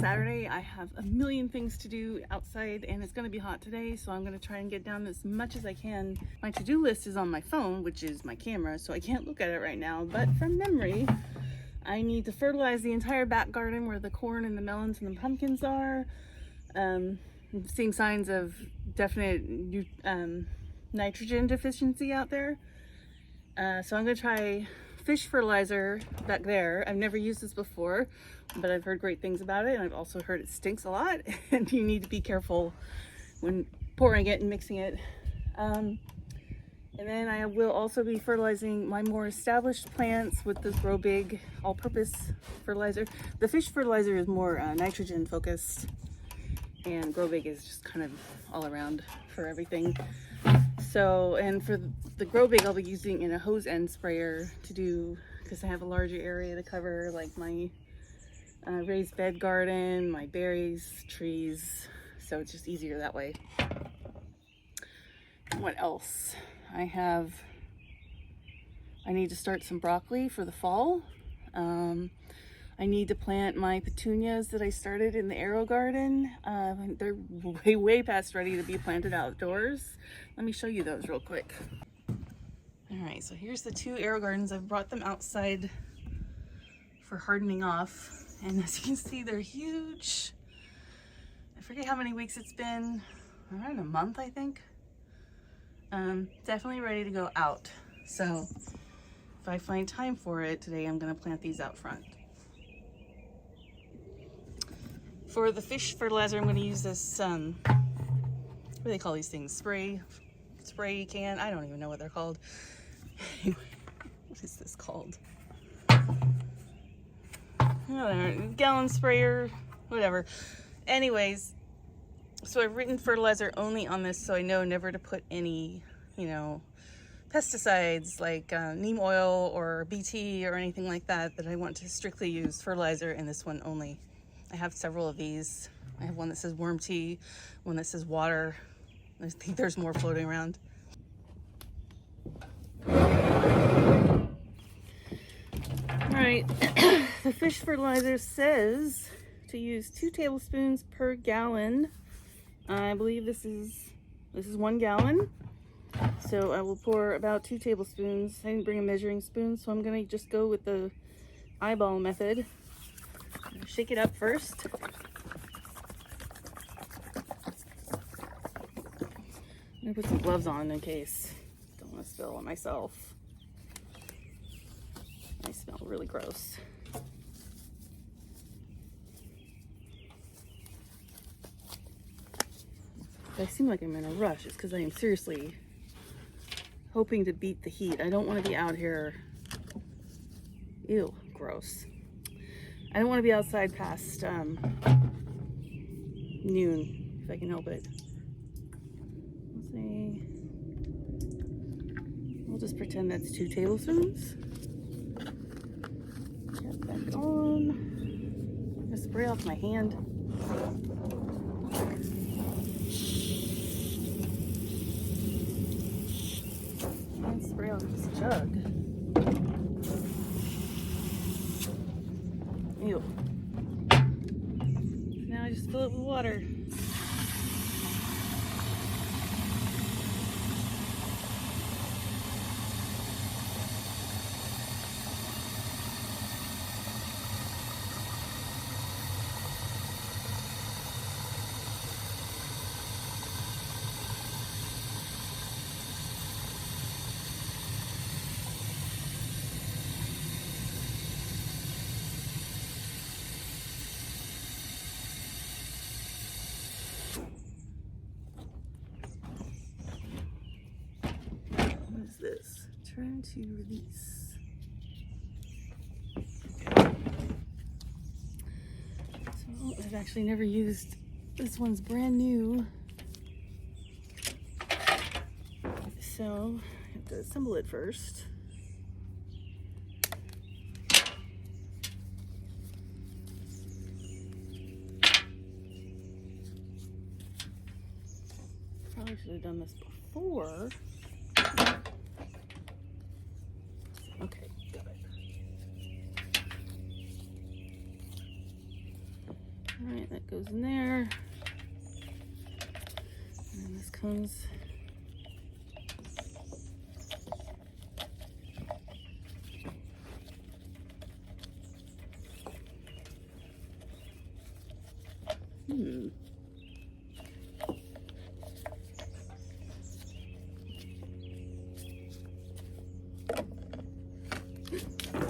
Saturday. I have a million things to do outside and it's going to be hot today, so I'm going to try and get down as much as I can. My to-do list is on my phone, which is my camera, so I can't look at it right now, but from memory, I need to fertilize the entire back garden where the corn and the melons and the pumpkins are. I'm seeing signs of definite nitrogen deficiency out there. So I'm going to try fish fertilizer back there. I've never used this before, but I've heard great things about it, and I've also heard it stinks a lot and you need to be careful when pouring it and mixing it. And then I will also be fertilizing my more established plants with this Grow Big all-purpose fertilizer. The fish fertilizer is more nitrogen focused, and Grow Big is just kind of all around for everything. So, and for the Grow Big, I'll be using in a hose end sprayer to do, because I have a larger area to cover, like my raised bed garden, my berries, trees, so it's just easier that way. What else? I need to start some broccoli for the fall. I need to plant my petunias that I started in the arrow garden. They're way past ready to be planted outdoors. Let me show you those real quick. All right, so here's the two arrow gardens. I've brought them outside for hardening off. And as you can see, they're huge. I forget how many weeks it's been. Around a month, I think. Definitely ready to go out. So if I find time for it today, I'm gonna plant these out front. For the fish fertilizer, I'm gonna use this, what do they call these things? Spray can? I don't even know what they're called. What is this called? I don't know, gallon sprayer, whatever. Anyways, so I've written fertilizer only on this, so I know never to put any, pesticides like neem oil or BT or anything like that I want to strictly use fertilizer in this one only. I have several of these. I have one that says worm tea, one that says water. I think there's more floating around. All right, the fish fertilizer says to use 2 tablespoons per gallon. I believe this is 1 gallon. So I will pour about 2 tablespoons. I didn't bring a measuring spoon, so I'm gonna just go with the eyeball method. Shake it up first. I'm gonna put some gloves on in case I don't want to spill on myself. I smell really gross. If I seem like I'm in a rush, it's because I am seriously hoping to beat the heat. I don't want to be out here. Ew, gross. I don't want to be outside past noon, if I can help it. Let's see. We'll just pretend that's 2 tablespoons. Get back on. I'm gonna spray off my hand. And spray off this jug. Ew. Now I just fill it with water. This turn to release. So I've actually never used this. One's brand new, so I have to assemble it first. Probably should have done this before. Okay, got it. Alright, that goes in there. And this comes.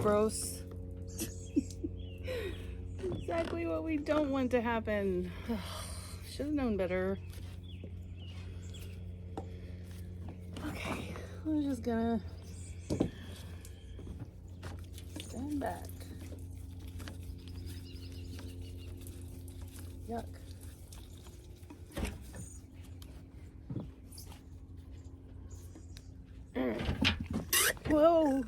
Gross. Exactly what we don't want to happen. Should have known better. Okay, I'm just gonna stand back. Yuck. Whoa.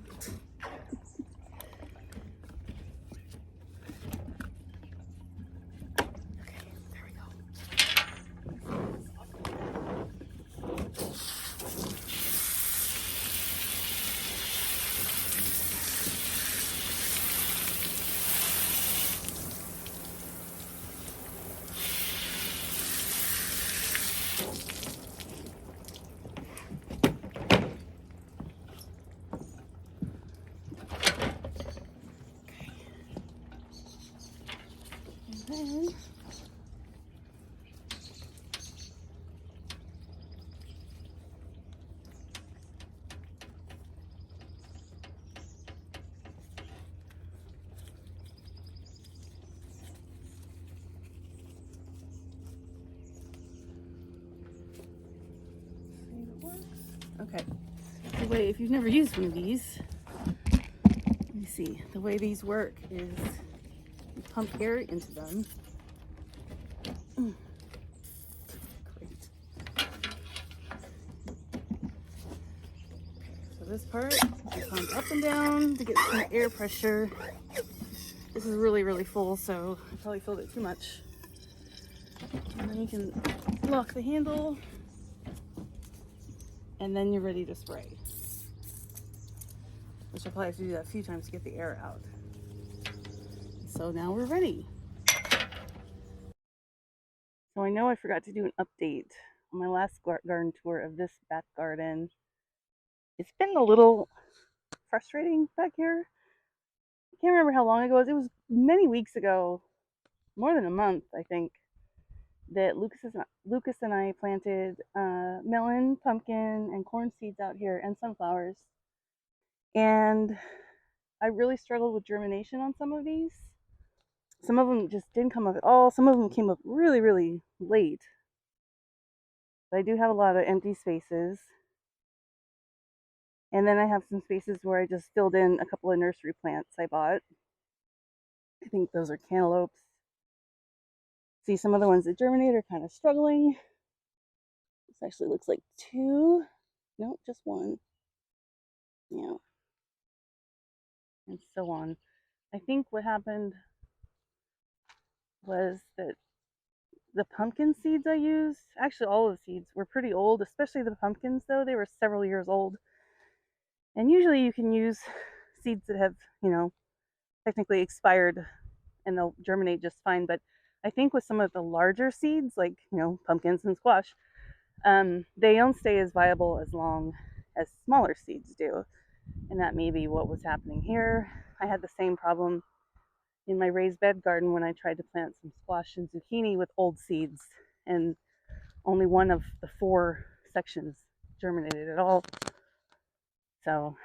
And then okay. The way, if you've never used one of these, let me see. The way these work is you pump air into them. Great. So this part, you pump up and down to get some air pressure. This is really, really full, so I probably filled it too much. And then you can lock the handle, and then you're ready to spray. Which I'll probably have to do that a few times to get the air out. So now we're ready. So I know I forgot to do an update on my last garden tour of this back garden. It's been a little frustrating back here. I can't remember how long ago it was. It was many weeks ago, more than a month, I think, that Lucas and I planted melon, pumpkin, and corn seeds out here, and sunflowers. And I really struggled with germination on some of these. Some of them just didn't come up at all. Some of them came up really, really late. But I do have a lot of empty spaces. And then I have some spaces where I just filled in a couple of nursery plants I bought. I think those are cantaloupes. See, some of the ones that germinate are kind of struggling. This actually looks like two. Nope, just one. Yeah. And so on. I think what happened was that the pumpkin seeds I used, actually all of the seeds were pretty old, especially the pumpkins though. They were several years old. And usually you can use seeds that have, technically expired and they'll germinate just fine. But I think with some of the larger seeds, like, pumpkins and squash, they don't stay as viable as long as smaller seeds do. And that may be what was happening here. I had the same problem in my raised bed garden when I tried to plant some squash and zucchini with old seeds, and only one of the 4 sections germinated at all. So,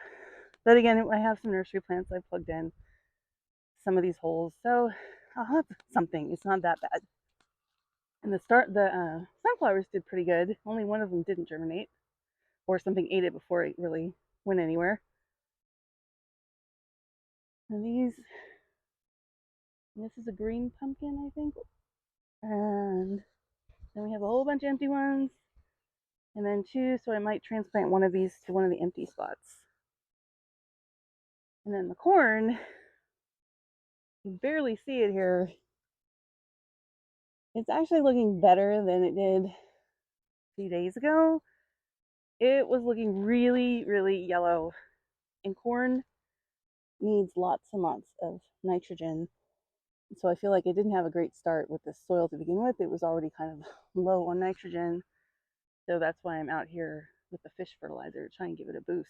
but again, I have some nursery plants I plugged in some of these holes, so I'll have something. It's not that bad. And the sunflowers did pretty good. Only one of them didn't germinate, or something ate it before it really went anywhere. And this is a green pumpkin, I think. And then we have a whole bunch of empty ones. And then 2, so I might transplant one of these to one of the empty spots. And then the corn, you barely see it here. It's actually looking better than it did a few days ago. It was looking really, really yellow. And corn needs lots and lots of nitrogen. So I feel like it didn't have a great start with the soil to begin with. It was already kind of low on nitrogen. So that's why I'm out here with the fish fertilizer to try and give it a boost.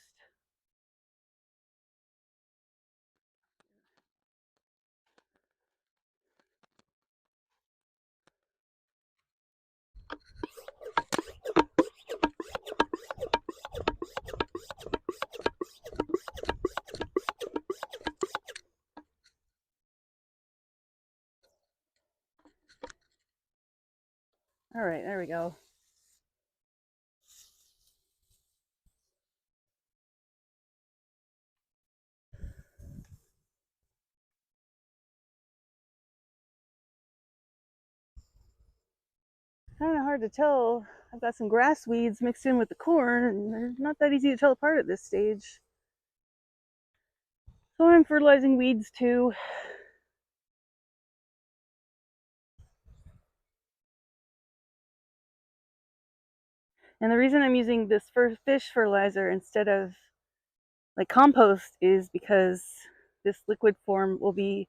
All right, there we go. Kind of hard to tell. I've got some grass weeds mixed in with the corn, and they're not that easy to tell apart at this stage. So I'm fertilizing weeds too. And the reason I'm using this fish fertilizer instead of like compost is because this liquid form will be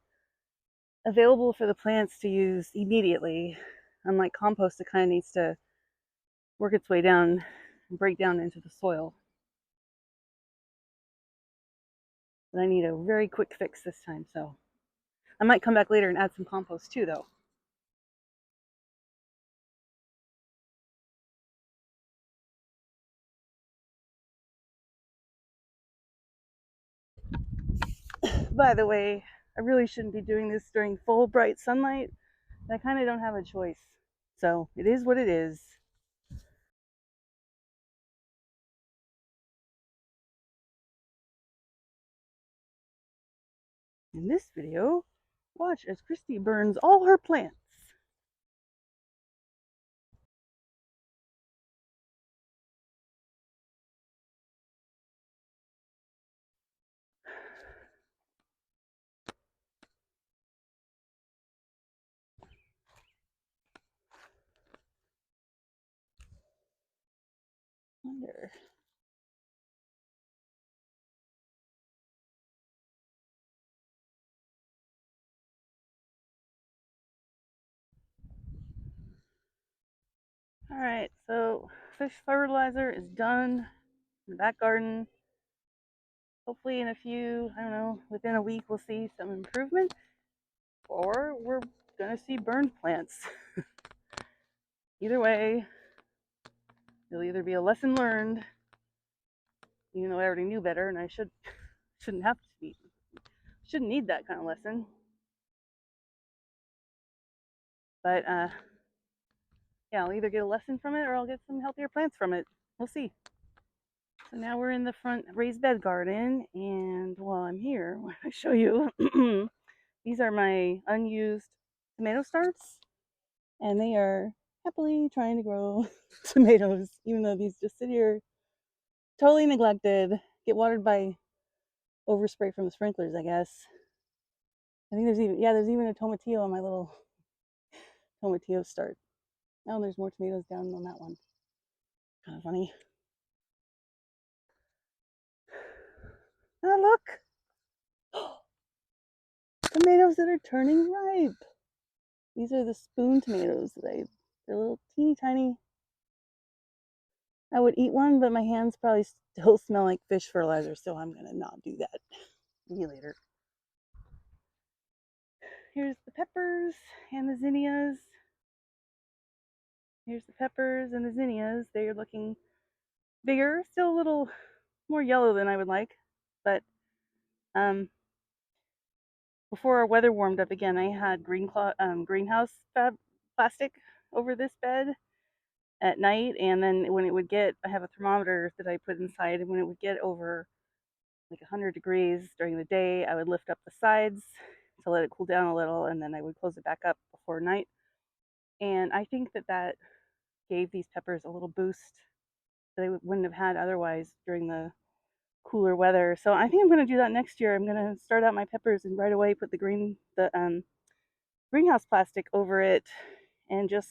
available for the plants to use immediately. Unlike compost, it kind of needs to work its way down and break down into the soil. But I need a very quick fix this time, so I might come back later and add some compost too, though. By the way, I really shouldn't be doing this during full bright sunlight. I kind of don't have a choice. So it is what it is. In this video, watch as Christy burns all her plants. Wonder. All right, so fish fertilizer is done in the back garden. Hopefully in a few, I don't know, within a week we'll see some improvement, or we're gonna see burned plants. Either way, it'll either be a lesson learned, even though I already knew better, and I shouldn't have to be, shouldn't need that kind of lesson. But yeah, I'll either get a lesson from it or I'll get some healthier plants from it. We'll see. So now we're in the front raised bed garden, and while I'm here, I show you these are my unused tomato starts, and they are happily trying to grow tomatoes, even though these just sit here totally neglected, get watered by overspray from the sprinklers, I guess. I think there's even a tomatillo on my little tomatillo start. Oh, and there's more tomatoes down on that one. Kind of funny. Oh, look! Tomatoes that are turning ripe. These are the spoon tomatoes they're little teeny tiny. I would eat one, but my hands probably still smell like fish fertilizer, so I'm gonna not do that. See you later. Here's the peppers and the zinnias. Here's the peppers and the zinnias. They're looking bigger, still a little more yellow than I would like, but before our weather warmed up again, I had greenhouse plastic over this bed at night, and then when it would get, I have a thermometer that I put inside, and when it would get over like 100 degrees during the day, I would lift up the sides to let it cool down a little, and then I would close it back up before night. And I think that gave these peppers a little boost that they wouldn't have had otherwise during the cooler weather. So I think I'm going to do that next year. I'm going to start out my peppers and right away put the greenhouse plastic over it and just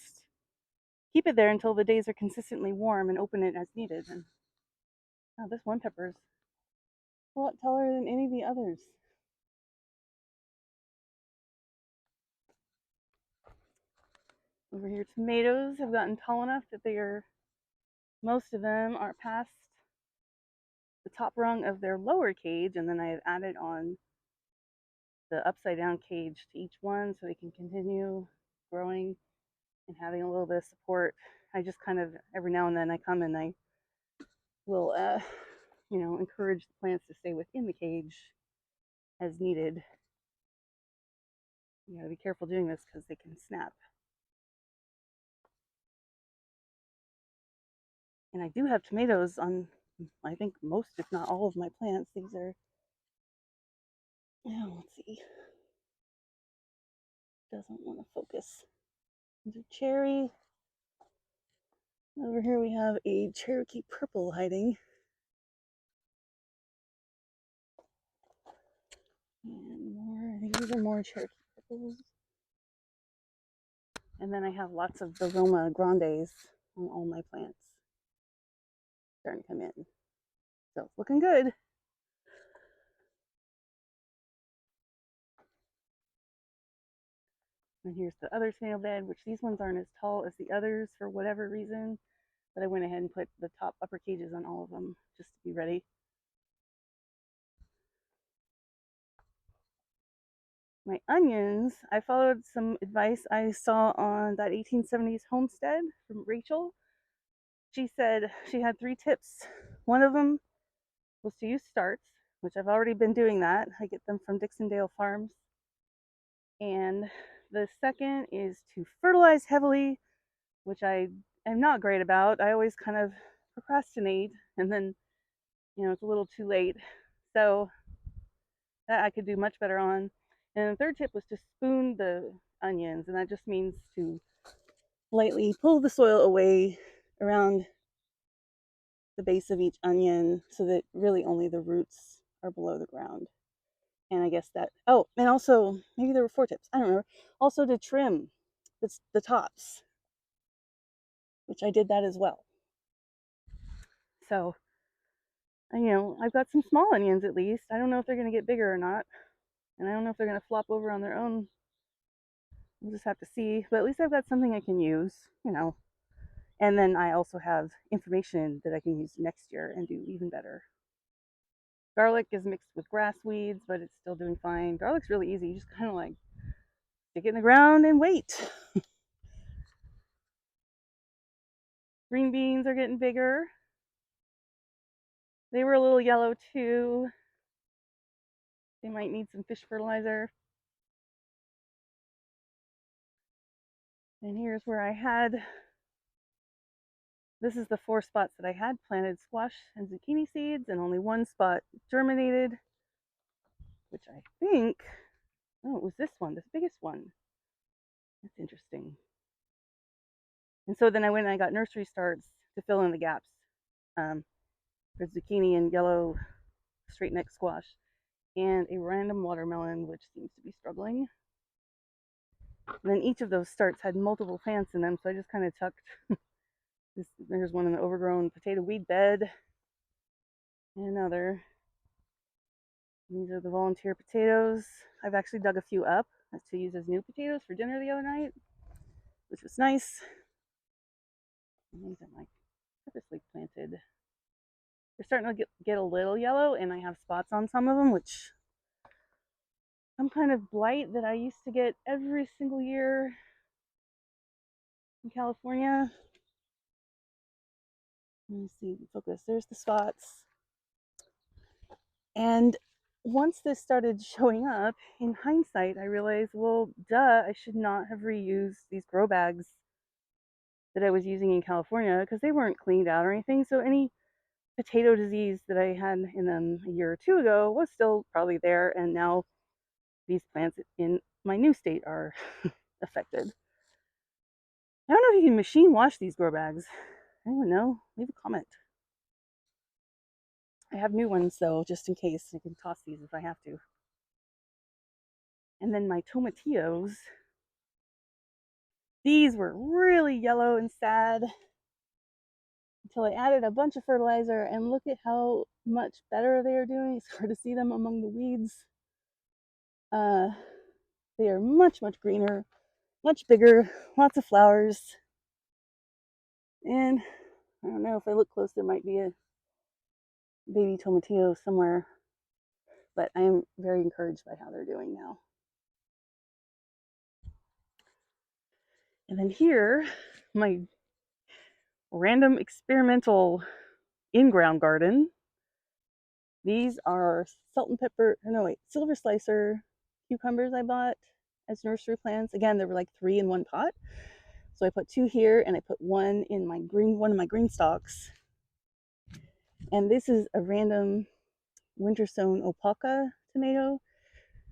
keep it there until the days are consistently warm and open it as needed. And oh, this one pepper is a lot taller than any of the others. Over here, tomatoes have gotten tall enough that most of them are past the top rung of their lower cage, and then I have added on the upside down cage to each one so they can continue growing and having a little bit of support. I just kind of, every now and then I come and I will, encourage the plants to stay within the cage as needed. You gotta be careful doing this because they can snap. And I do have tomatoes on, I think, most, if not all, of my plants. These are, let's see, doesn't want to focus. These are cherry. Over here we have a Cherokee purple hiding. And more, I think these are more Cherokee purples. And then I have lots of the Roma Grandes on all my plants. Starting to come in. So it's looking good. And here's the other snail bed, which these ones aren't as tall as the others for whatever reason. But I went ahead and put the top upper cages on all of them just to be ready. My onions, I followed some advice I saw on that 1870s homestead from Rachel. She said she had 3 tips. One of them was to use starts, which I've already been doing that. I get them from Dixondale Farms. And the second is to fertilize heavily, which I am not great about. I always kind of procrastinate and then, it's a little too late. So that I could do much better on. And the third tip was to spoon the onions, and that just means to lightly pull the soil away around the base of each onion so that really only the roots are below the ground. And I guess that, and also, maybe there were 4 tips, I don't remember. Also to trim the tops, which I did that as well. So, I've got some small onions at least. I don't know if they're going to get bigger or not. And I don't know if they're going to flop over on their own. We'll just have to see. But at least I've got something I can use, And then I also have information that I can use next year and do even better. Garlic is mixed with grass weeds, but it's still doing fine. Garlic's really easy. You just kind of like stick it in the ground and wait. Green beans are getting bigger. They were a little yellow too. They might need some fish fertilizer. And here's where this is the 4 spots that I had planted squash and zucchini seeds, and only 1 spot germinated, which I think, it was this one, this biggest one. That's interesting. And so then I went and I got nursery starts to fill in the gaps for zucchini and yellow straight neck squash, and a random watermelon, which seems to be struggling. And then each of those starts had multiple plants in them, so I just kind of tucked there's one in the overgrown potato weed bed, and another. These are the volunteer potatoes. I've actually dug a few up to use as new potatoes for dinner the other night, which was nice. And these are my purposely planted. They're starting to get a little yellow, and I have spots on some of them, which some kind of blight that I used to get every single year in California. Let me see, focus. There's the spots. And once this started showing up, in hindsight, I realized, well, duh, I should not have reused these grow bags that I was using in California because they weren't cleaned out or anything. So any potato disease that I had in them a year or 2 ago was still probably there. And now these plants in my new state are affected. I don't know if you can machine wash these grow bags. Anyone know? Leave a comment. I have new ones though, just in case. I can toss these if I have to. And then my tomatillos. These were really yellow and sad until I added a bunch of fertilizer, and look at how much better they are doing. It's hard to see them among the weeds. They are much, much greener. much bigger, lots of flowers. And I don't know, if I look close, there might be a baby tomatillo somewhere, but I am very encouraged by how they're doing now. And then here, my random experimental in-ground garden. These are salt and pepper, no wait, silver slicer cucumbers I bought as nursery plants. Again, there were like 3 in one pot. So I put 2 here and I put one in my one of my GreenStalks. And this is a random winter sown opaka tomato,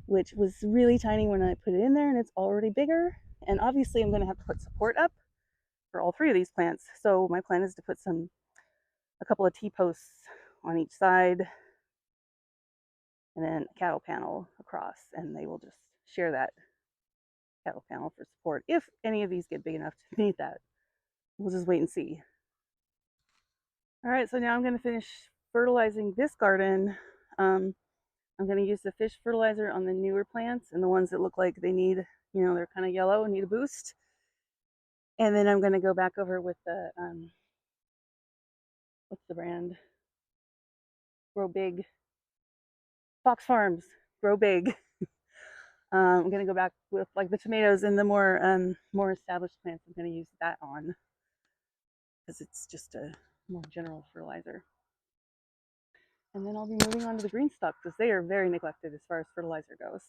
which was really tiny when I put it in there, and it's already bigger. And obviously I'm going to have to put support up for all 3 of these plants. So my plan is to put a couple of T-posts on each side, and then a cattle panel across, and they will just share that cattle panel for support if any of these get big enough to need that. We'll just wait and see. All right, so now I'm going to finish fertilizing this garden. I'm going to use the fish fertilizer on the newer plants and the ones that look like they need, they're kind of yellow and need a boost. And then I'm going to go back over with the, what's the brand? Grow Big. Fox Farms. Grow Big. I'm going to go back with like the tomatoes and the more established plants. I'm going to use that on because it's just a more general fertilizer. And then I'll be moving on to the GreenStalks because they are very neglected as far as fertilizer goes.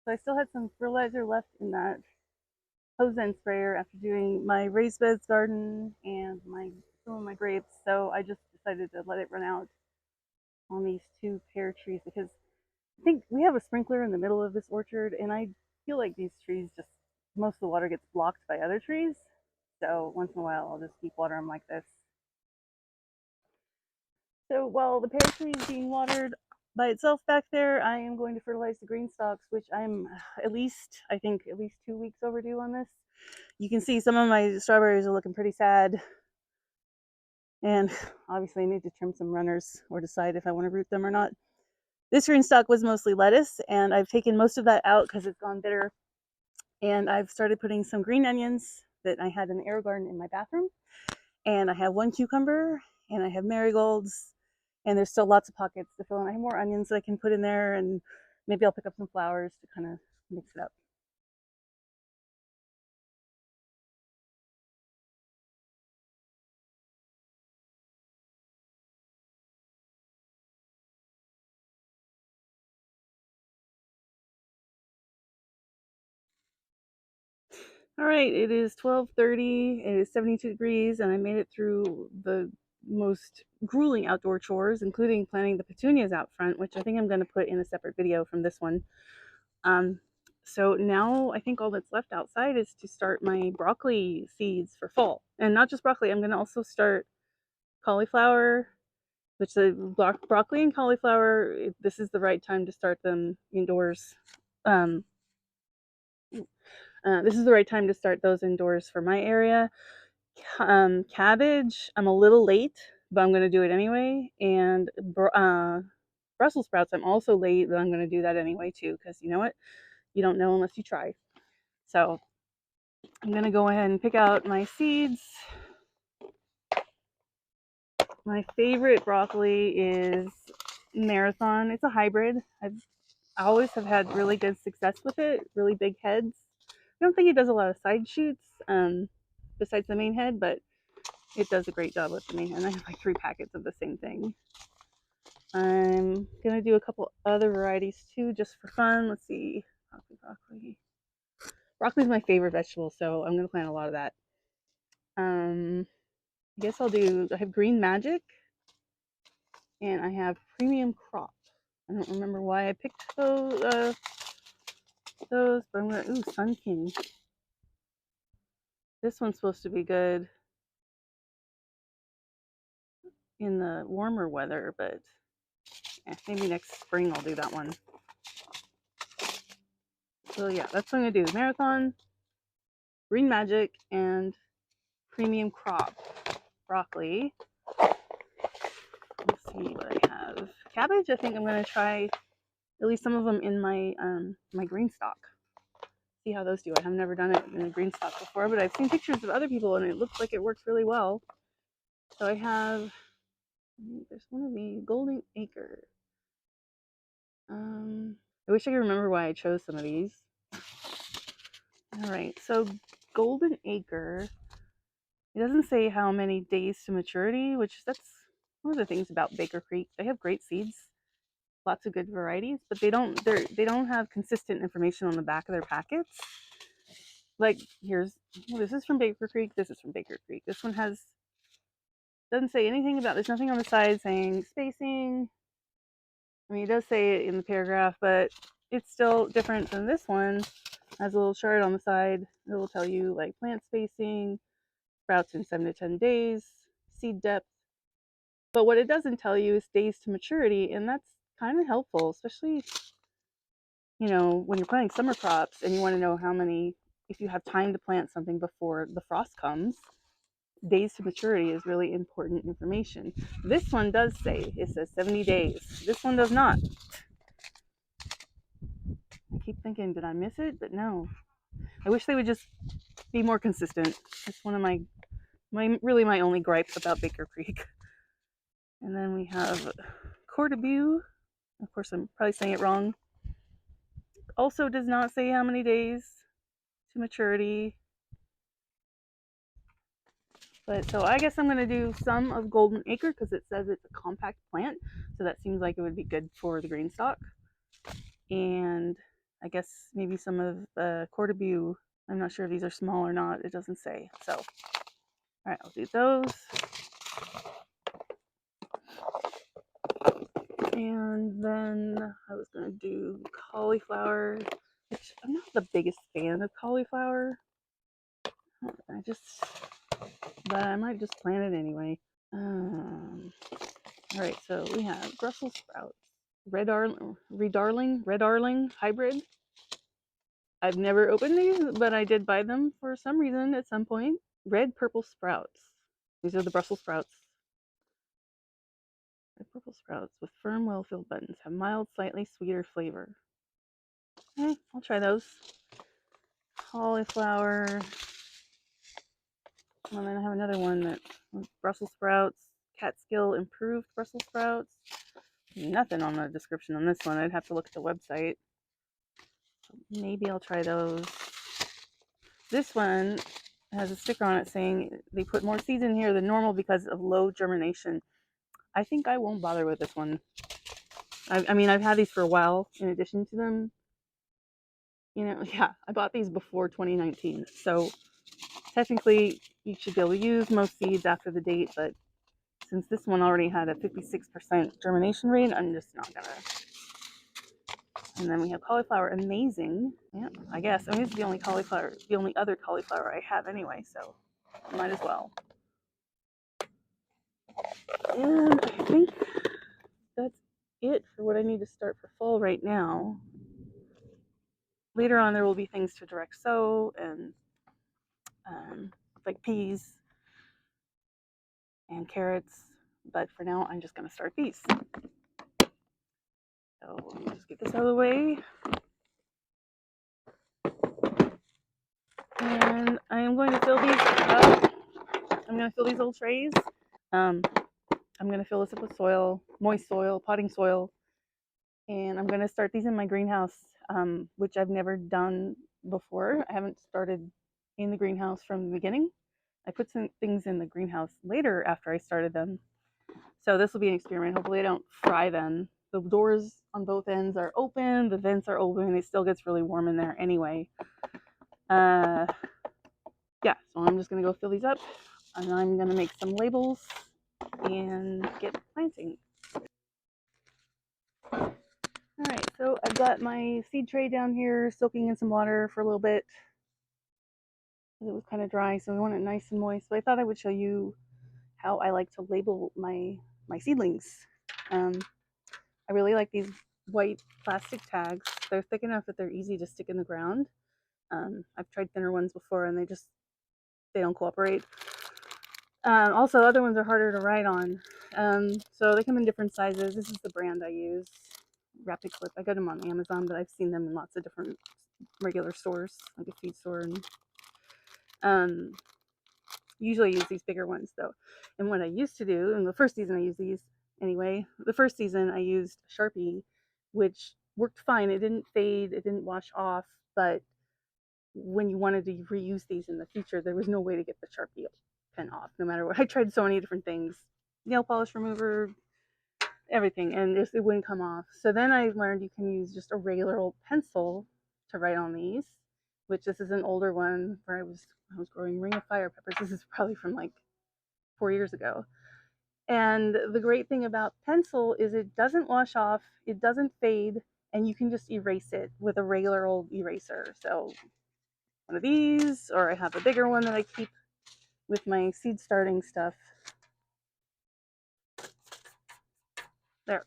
So I still had some fertilizer left in that hose end sprayer after doing my raised beds garden and some of my grapes. So I just decided to let it run out on these 2 pear trees because I think we have a sprinkler in the middle of this orchard, and I feel like these trees just, most of the water gets blocked by other trees. So once in a while, I'll just keep water them like this. So while the pear tree is being watered by itself back there, I am going to fertilize the GreenStalks, which I'm I think at least 2 weeks overdue on this. You can see some of my strawberries are looking pretty sad. And obviously I need to trim some runners or decide if I want to root them or not. This GreenStalk was mostly lettuce, and I've taken most of that out because it's gone bitter. And I've started putting some green onions that I had in the AeroGarden in my bathroom. And I have 1 cucumber, and I have marigolds, and there's still lots of pockets to fill in. I have more onions that I can put in there, and maybe I'll pick up some flowers to kind of mix it up. All right, it is 12:30. It is 72 degrees, and I made it through the most grueling outdoor chores, including planting the petunias out front, which I think I'm going to put in a separate video from this one. Um, so now I think all that's left outside is to start my broccoli seeds for fall. And not just broccoli, I'm going to also start cauliflower, which the broccoli and cauliflower, this is the right time to start them indoors. Um, this is the right time to start those indoors for my area. Cabbage, I'm a little late, but I'm going to do it anyway. And Brussels sprouts, I'm also late, but I'm going to do that anyway too, because you know what? You don't know unless you try. So I'm going to go ahead and pick out my seeds. My favorite broccoli is Marathon. It's a hybrid. I always have had really good success with it, really big heads. I don't think it does a lot of side shoots besides the main head, but it does a great job with the main head. And I have like 3 packets of the same thing. I'm going to do a couple other varieties too, just for fun. Let's see. Broccoli. Broccoli is my favorite vegetable, so I'm going to plant a lot of that. I guess I have Green Magic, and I have Premium Crop. I don't remember why I picked those, but I'm going to, Sun King. This one's supposed to be good in the warmer weather, but maybe next spring I'll do that one. So yeah, that's what I'm gonna do. Marathon, Green Magic, and Premium Crop broccoli. Let's see what I have. Cabbage, I think I'm gonna try at least some of them in my my GreenStalk. See how those do. I have never done it in a GreenStalk before, but I've seen pictures of other people and it looks like it works really well. So I have, there's one of the Golden Acre. I wish I could remember why I chose some of these. All right, so Golden Acre. It doesn't say how many days to maturity, which that's one of the things about Baker Creek. They have great seeds, lots of good varieties, but they don't have consistent information on the back of their packets. Like this is from Baker Creek, this is from Baker Creek. This one doesn't say anything about, there's nothing on the side saying spacing. I mean, it does say it in the paragraph, but it's still different than this one. It has a little chart on the side. It will tell you like plant spacing, sprouts in 7 to 10 days, seed depth. But what it doesn't tell you is days to maturity, and that's kind of helpful, especially, you know, when you're planting summer crops and you want to know how many, if you have time to plant something before the frost comes. Days to maturity is really important information. This one does say, it says 70 days. This one does not. I keep thinking, did I miss it? But no. I wish they would just be more consistent. It's one of my really my only gripe about Baker Creek. And then we have Cordebu. Of course, I'm probably saying it wrong. Also does not say how many days to maturity. But so I guess I'm going to do some of Golden Acre because it says it's a compact plant. So that seems like it would be good for the GreenStalk. And I guess maybe some of the Cordebu. I'm not sure if these are small or not. It doesn't say. So, all right, I'll do those. And then I was going to do cauliflower, which I'm not the biggest fan of cauliflower. But I might just plant it anyway. All right, so we have Brussels sprouts, Red Darling hybrid. I've never opened these, but I did buy them for some reason at some point. Red purple sprouts. These are the Brussels sprouts. Red purple sprouts with firm, well-filled buttons have mild, slightly sweeter flavor. Okay, I'll try those. Cauliflower. And then I have another one that Brussels sprouts, Catskill improved Brussels sprouts. Nothing on the description on this one. I'd have to look at the website. So maybe I'll try those. This one has a sticker on it saying they put more seeds in here than normal because of low germination. I think I won't bother with this one. I mean, I've had these for a while in addition to them. You know, yeah, I bought these before 2019. So technically, you should be able to use most seeds after the date, but since this one already had a 56% germination rate, I'm just not gonna. And then we have cauliflower amazing. Yeah, I guess. I mean, this is the only other cauliflower I have anyway, so might as well. And I think that's it for what I need to start for fall right now. Later on, there will be things to direct sow and like peas and carrots. But for now, I'm just going to start these. So let me just get this out of the way. And I am going to fill these up. I'm going to fill these little trays. I'm going to fill this up with soil, moist soil, potting soil. And I'm going to start these in my greenhouse, which I've never done before. I haven't started in the greenhouse from the beginning. I put some things in the greenhouse later after I started them. So this will be an experiment. Hopefully I don't fry them. The doors on both ends are open. The vents are open. It still gets really warm in there anyway. Yeah, so I'm just going to go fill these up. And I'm going to make some labels and get planting. All right, so I've got my seed tray down here soaking in some water for a little bit. It was kind of dry, so we want it nice and moist. So I thought I would show you how I like to label my seedlings. Um, I really like these white plastic tags. They're thick enough that they're easy to stick in the ground. I've tried thinner ones before, and they don't cooperate. Also, other ones are harder to write on. So they come in different sizes. This is the brand I use, Rapid Clip. I got them on Amazon, but I've seen them in lots of different regular stores, like a feed store. And um, usually I use these bigger ones though. And what I used to do, in the first season I used these anyway. The first season I used Sharpie, which worked fine. It didn't fade, it didn't wash off, but when you wanted to reuse these in the future, there was no way to get the Sharpie pen off, no matter what. I tried so many different things, nail polish remover, everything, and it wouldn't come off. So then I learned you can use just a regular old pencil to write on these, which this is an older one where I was growing Ring of Fire peppers. This is probably from like 4 years ago. And the great thing about pencil is it doesn't wash off, it doesn't fade, and you can just erase it with a regular old eraser. So one of these, or I have a bigger one that I keep with my seed starting stuff. There,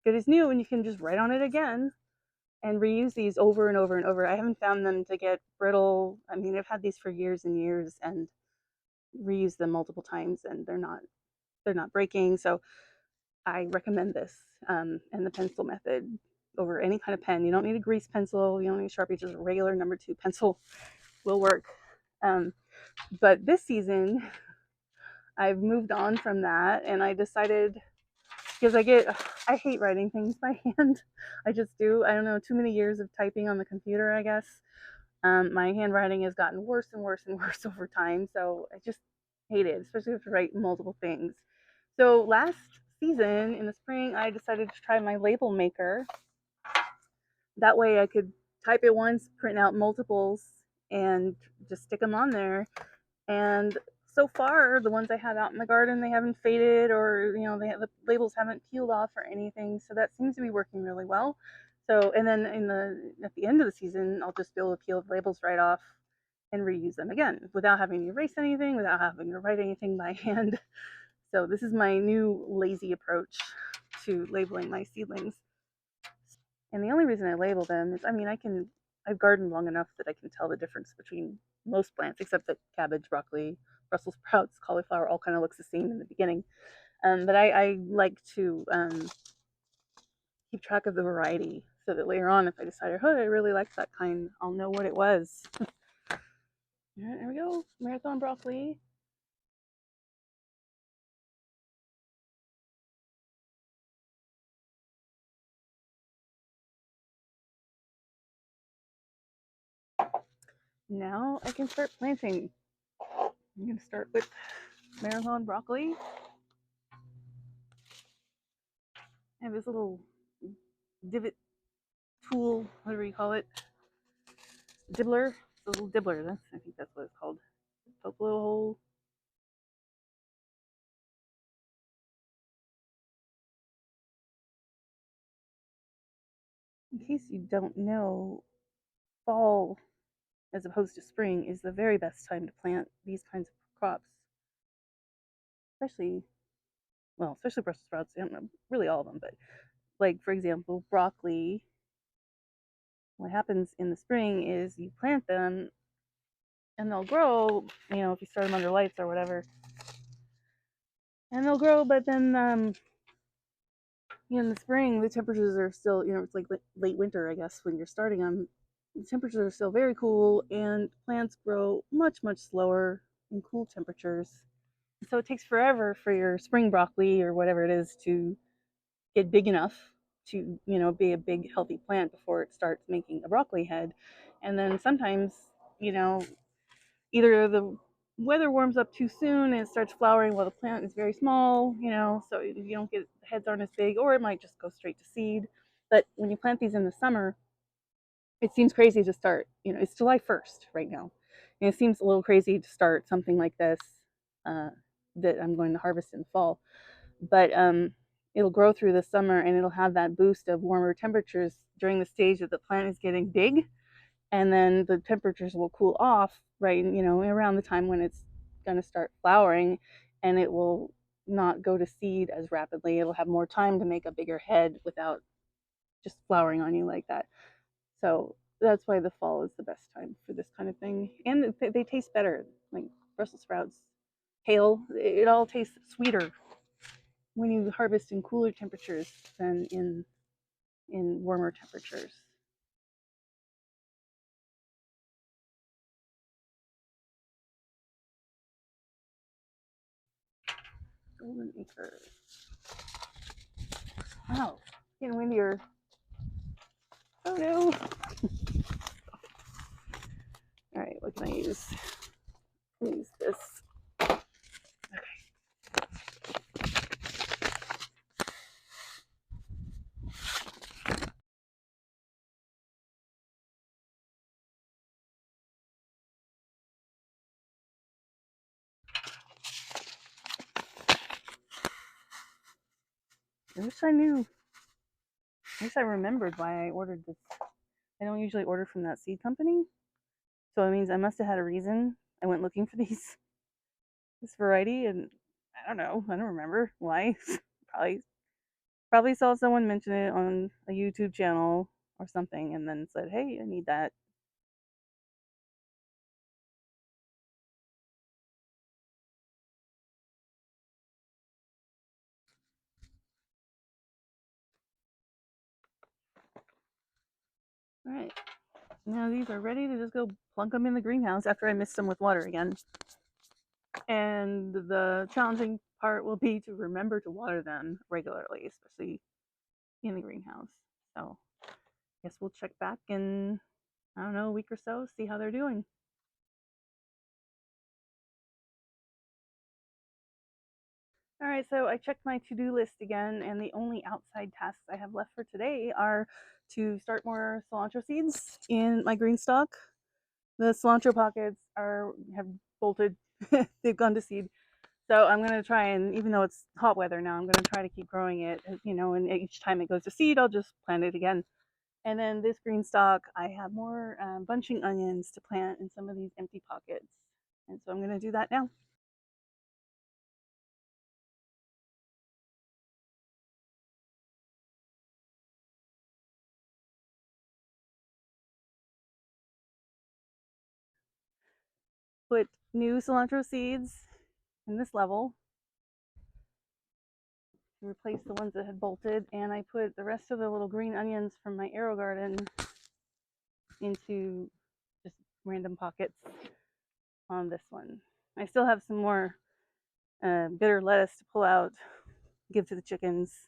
good as new, and you can just write on it again and reuse these over and over and over. I haven't found them to get brittle. I mean, I've had these for years and years and reused them multiple times, and they're not breaking. So I recommend this and the pencil method over any kind of pen. You don't need a grease pencil. You don't need a Sharpie. Just a regular number 2 pencil will work. Um, but this season, I've moved on from that, and I decided because I hate writing things by hand. I just do. I don't know, too many years of typing on the computer, I guess. My handwriting has gotten worse and worse and worse over time, so I just hate it, especially if I have to write multiple things. So last season in the spring, I decided to try my label maker. That way I could type it once, print out multiples, and just stick them on there. And so far, the ones I have out in the garden, they haven't faded, or the labels haven't peeled off or anything. So that seems to be working really well. So, and then at the end of the season, I'll just be able to peel the labels right off and reuse them again without having to erase anything, without having to write anything by hand. So this is my new lazy approach to labeling my seedlings. And the only reason I label them is, I mean, I've gardened long enough that I can tell the difference between most plants, except that cabbage, broccoli, Brussels sprouts, cauliflower all kind of looks the same in the beginning. But I like to keep track of the variety so that later on, if I decide, oh, I really like that kind, I'll know what it was. There we go, marathon broccoli. Now I can start planting. I'm going to start with marathon broccoli. I have this little divot tool, whatever you call it, dibbler. It's a little dibbler. I think that's what it's called. Poke a little hole. In case you don't know, fall as opposed to spring is the very best time to plant these kinds of crops, especially especially Brussels sprouts. I don't know, really all of them, but like for example, broccoli. What happens in the spring is you plant them and they'll grow. If you start them under lights or whatever, and they'll grow. But then in the spring, the temperatures are still, it's like late winter, I guess, when you're starting them. The temperatures are still very cool, and plants grow much, much slower in cool temperatures. So it takes forever for your spring broccoli or whatever it is to get big enough to, be a big, healthy plant before it starts making a broccoli head. And then sometimes, you know, either the weather warms up too soon and it starts flowering while the plant is very small, so you don't get heads aren't as big, or it might just go straight to seed. But when you plant these in the summer, it seems crazy to start. It's July 1st right now, and it seems a little crazy to start something like this uh, that I'm going to harvest in the fall. But it'll grow through the summer, and it'll have that boost of warmer temperatures during the stage that the plant is getting big, and then the temperatures will cool off right, around the time when it's going to start flowering, and it will not go to seed as rapidly. It'll have more time to make a bigger head without just flowering on you like that. So that's why the fall is the best time for this kind of thing. And they taste better, like Brussels sprouts, kale. It all tastes sweeter when you harvest in cooler temperatures than in warmer temperatures. Golden acre. Wow, getting windier. Oh no. All right, what can I use? Use this. I wish I knew. I wish I remembered why I ordered this. I don't usually order from that seed company, so it means I must have had a reason. I went looking for this variety, and I don't know. I don't remember why. probably probably saw someone mention it on a YouTube channel or something, and then said, "Hey, I need that." All right, now these are ready to just go plunk them in the greenhouse after I mist them with water again. And the challenging part will be to remember to water them regularly, especially in the greenhouse. So I guess we'll check back in, I don't know, a week or so, see how they're doing. All right, so I checked my to-do list again, and the only outside tasks I have left for today are to start more cilantro seeds in my GreenStalk. The cilantro pockets have bolted; they've gone to seed. So I'm gonna try, and even though it's hot weather now, I'm gonna try to keep growing it. And each time it goes to seed, I'll just plant it again. And then this GreenStalk, I have more bunching onions to plant in some of these empty pockets, and so I'm gonna do that now. Put new cilantro seeds in this level to replace the ones that had bolted, and I put the rest of the little green onions from my arrow garden into just random pockets on this one. I still have some more bitter lettuce to pull out, give to the chickens.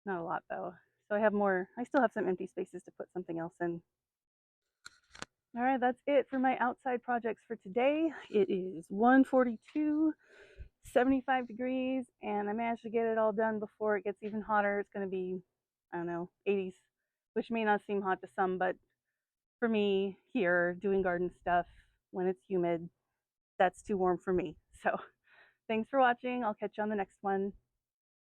Not a lot though. So I have more. I still have some empty spaces to put something else in. All right, that's it for my outside projects for today. It is 1:42, 75 degrees, and I managed to get it all done before it gets even hotter. It's going to be, I don't know, 80s, which may not seem hot to some, but for me here doing garden stuff when it's humid, that's too warm for me. So thanks for watching. I'll catch you on the next one.